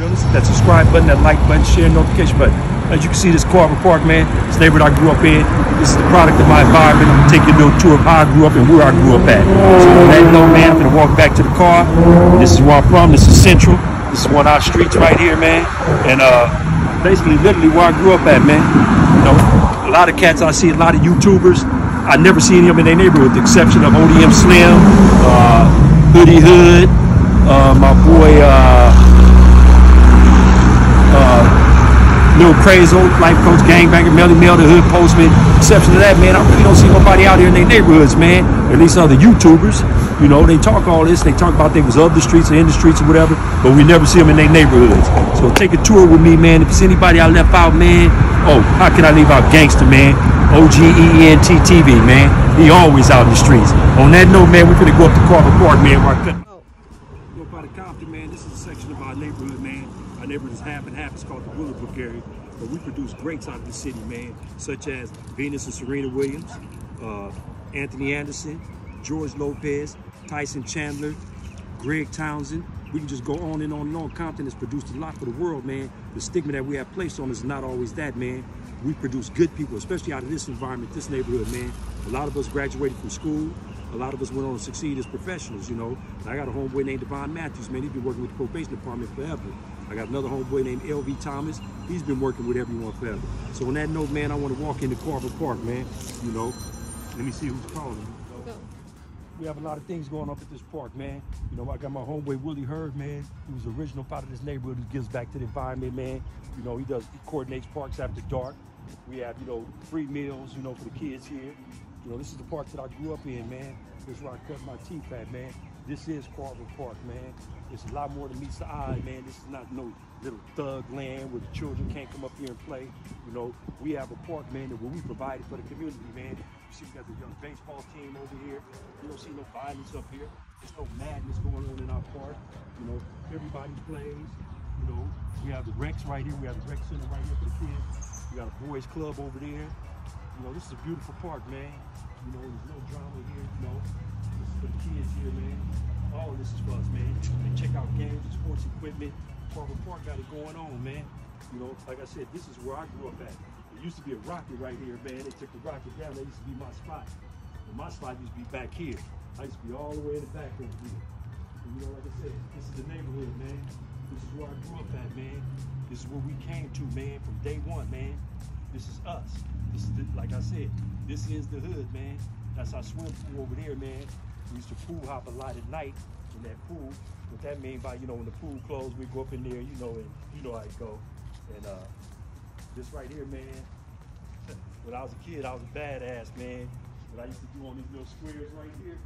You know, that subscribe button, that like button, share notification button. As you can see, this Carver Park, man, this neighborhood I grew up in. This is the product of my environment. I'm gonna take you a little tour of how I grew up and where I grew up at. So on that note, man, I'm gonna walk back to the car. This is where I'm from. This is Central. This is one of our streets right here, man. And basically, literally where I grew up at, man. You know, a lot of cats I see, a lot of YouTubers. I never see any of them in their neighborhood, with the exception of ODM Slim, Hoodie Hood, my boy, Lil Crazo, Life Coach, Gangbanger, Melly Mel, the Hood Postman. Exception to that, man, I really don't see nobody out here in their neighborhoods, man. At least other YouTubers. You know, they talk all this. They talk about they was of the streets or in the streets or whatever, but we never see them in their neighborhoods. So take a tour with me, man. If it's anybody I left out, man, oh, how can I leave out Gangster, man? OGEENT TV, man. He always out in the streets. On that note, man, we're gonna go up to Carver Park, man. Where I cut. Go by the Compton, man. This is a section of our neighborhood, man. Our neighborhood is half and half. It's called the Willowbrook area. But we produce greats out of the city, man, such as Venus and Serena Williams, Anthony Anderson, George Lopez, Tyson Chandler, Greg Townsend. We can just go on and on and on. Compton has produced a lot for the world, man. The stigma that we have placed on us is not always that, man. We produce good people, especially out of this environment, this neighborhood, man. A lot of us graduated from school. A lot of us went on to succeed as professionals, you know. I got a homeboy named Devon Matthews, man. He's been working with the probation department forever. I got another homeboy named LV Thomas. He's been working with everyone forever. So on that note, man, I want to walk into Carver Park, man. You know, let me see who's calling. You know? We have a lot of things going on at this park, man. You know, I got my homeboy Willie Hurd, man. He was the original part of this neighborhood who gives back to the environment, man. You know, he coordinates parks after dark. We have, you know, free meals, you know, for the kids here. You know, this is the park that I grew up in, man. This is where I cut my teeth at, man. This is Carver Park, man. It's a lot more than meets the eye, man. This is not no little thug land where the children can't come up here and play. You know, we have a park, man, that we provided for the community, man. You see, we got the young baseball team over here. You don't see no violence up here. There's no madness going on in our park. You know, everybody plays. You know, we have the Rex right here. We have the Rec Center right here for the kids. We got a boys club over there. You know, this is a beautiful park, man. You know, there's no drama here, you know. This is for the kids here, man. All of this is for us, man. They check out games and sports equipment. Carver Park got it going on, man. You know, like I said, this is where I grew up at. There used to be a rocket right here, man. They took the rocket down. That used to be my spot. And my spot used to be back here. I used to be all the way in the back over here. And, you know, like I said, this is the neighborhood, man. This is where I grew up at, man. This is where we came to, man, from day one, man. This is us. This is the, like I said, this is the hood, man. That's our swim pool over there, man. We used to pool hop a lot at night in that pool. What that means by, you know, when the pool closed, we go up in there, you know, and you know how it go. And this right here, man, when I was a kid, I was a badass, man. What I used to do on these little squares right here,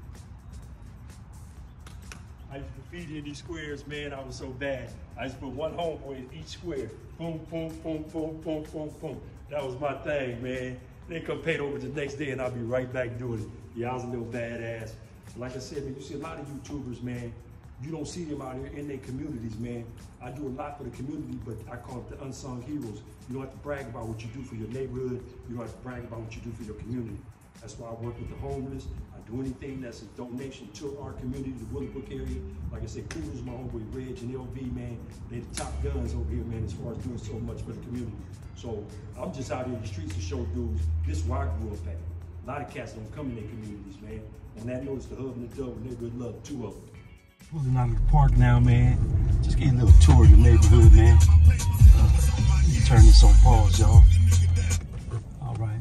I used to graffiti in these squares, man. I was so bad. I used to put one homeboy in each square. Boom, boom, boom, boom, boom, boom, boom. That was my thing, man. Then come paid over the next day and I'll be right back doing it. Yeah, I was a little badass. Like I said, man, you see a lot of YouTubers, man. You don't see them out here in their communities, man. I do a lot for the community, but I call it the unsung heroes. You don't have to brag about what you do for your neighborhood. You don't have to brag about what you do for your community. That's why I work with the homeless. I do anything that's a donation to our community, the Willowbrook area. Like I said, Coolers, my homeboy Reg and LV, man, they the top guns over here, man, as far as doing so much for the community. So I'm just out here in the streets to show dudes this is where I grew up at. A lot of cats don't come in their communities, man. On that note, it's the hub and the dove, neighborhood love, two of them. Pulling out of the park now, man. Just getting a little tour of the neighborhood, man. Turn this on pause, y'all. All right.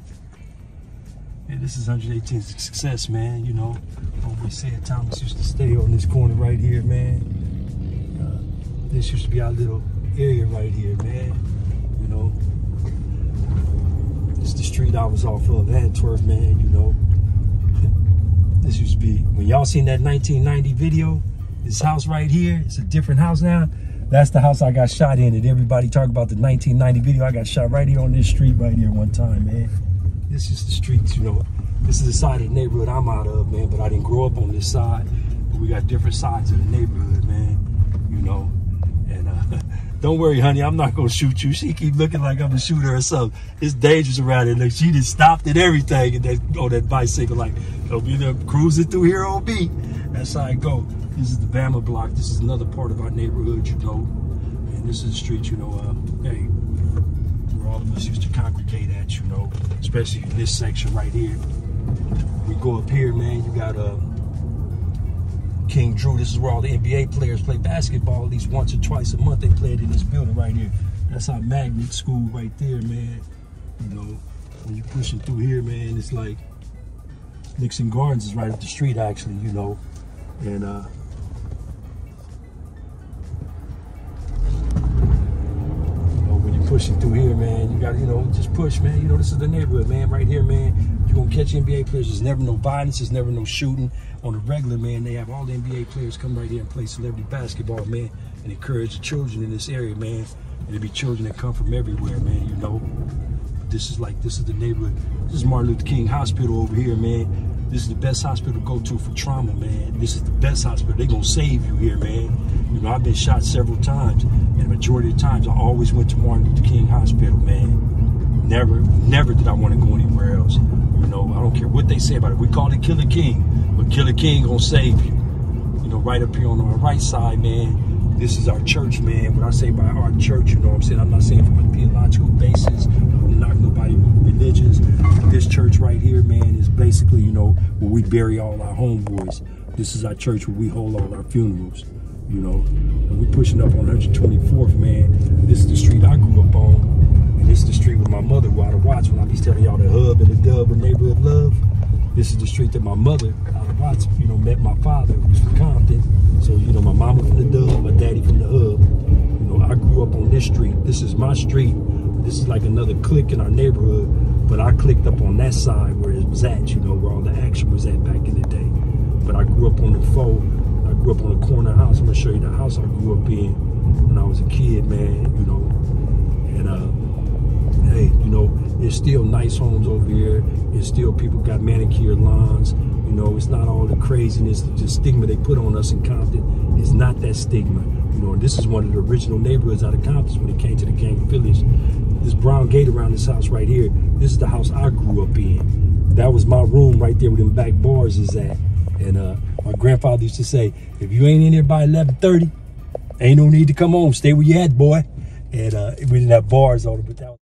Yeah, this is 118th Success, man. You know, homeboy said Thomas used to stay on this corner right here, man. This used to be our little area right here, man. You know, this is the street I was off of, Antwerp, man. You know, this used to be, when y'all seen that 1990 video, this house right here, it's a different house now. That's the house I got shot in. And everybody talk about the 1990 video. I got shot right here on this street right here one time, man. This is the streets, you know. This is the side of the neighborhood I'm out of, man. But I didn't grow up on this side. But we got different sides of the neighborhood, man. You know. And don't worry, honey, I'm not gonna shoot you. She keep looking like I'm a shooter or something. It's dangerous around here. Look, she just stopped at everything and then on that bicycle, like, don't be there cruising through here on me. That's how I go. This is the Bama block. This is another part of our neighborhood, you know. And this this is the street, you know, hey, where all of us used to congregate at, you know, especially in this section right here. We go up here, man, you got King Drew. This is where all the NBA players play basketball. At least once or twice a month they played in this building right here. That's our magnet school right there, man. You know, when you're pushing through here, man, it's like Nixon Gardens is right up the street, actually, you know. And pushing through here, man, you gotta, you know, just push, man. You know, this is the neighborhood, man. Right here, man, you're gonna catch NBA players. There's never no violence, there's never no shooting. On the regular, man, they have all the NBA players come right here and play celebrity basketball, man, and encourage the children in this area, man. And there be children that come from everywhere, man, you know. But this is the neighborhood. This is Martin Luther King Hospital over here, man. This is the best hospital to go to for trauma, man. This is the best hospital. They're gonna save you here, man. You know, I've been shot several times, and the majority of the times I always went to Martin Luther King Hospital, man. Never did I want to go anywhere else. You know, I don't care what they say about it. We call it Killer King, but Killer King gonna save you. You know, right up here on our right side, man, this is our church, man. When I say by our church, you know what I'm saying? I'm not saying from a theological basis. I'm not nobody religious. This church right here, man, is basically, you know, where we bury all our homeboys. This is our church where we hold all our funerals, you know. And we pushing up on 124th, man. This is the street I grew up on. And this is the street with my mother, who I'd watch when I be telling y'all the hub and the dub of neighborhood love. This is the street that my mother, out of Watts, you know, met my father, who's from Compton. So, you know, my mama from the dub, my daddy from the hub. You know, I grew up on this street. This is my street. This is like another clique in our neighborhood, but I clicked up on that side where it was at, you know, where all the action was at back in the day. But I grew up on the I grew up on the corner house. I'm gonna show you the house I grew up in when I was a kid, man, you know. And hey, you know, there's still nice homes over here. There's still people got manicured lawns. You know, it's not all the craziness, the stigma they put on us in Compton. It's not that stigma. You know, and this is one of the original neighborhoods out of Compton when it came to the gang affiliates. This brown gate around this house right here, this is the house I grew up in. That was my room right there where them back bars is at. And my grandfather used to say, if you ain't in here by 11:30, ain't no need to come home. Stay where you at, boy. And we didn't have bars on it, but that was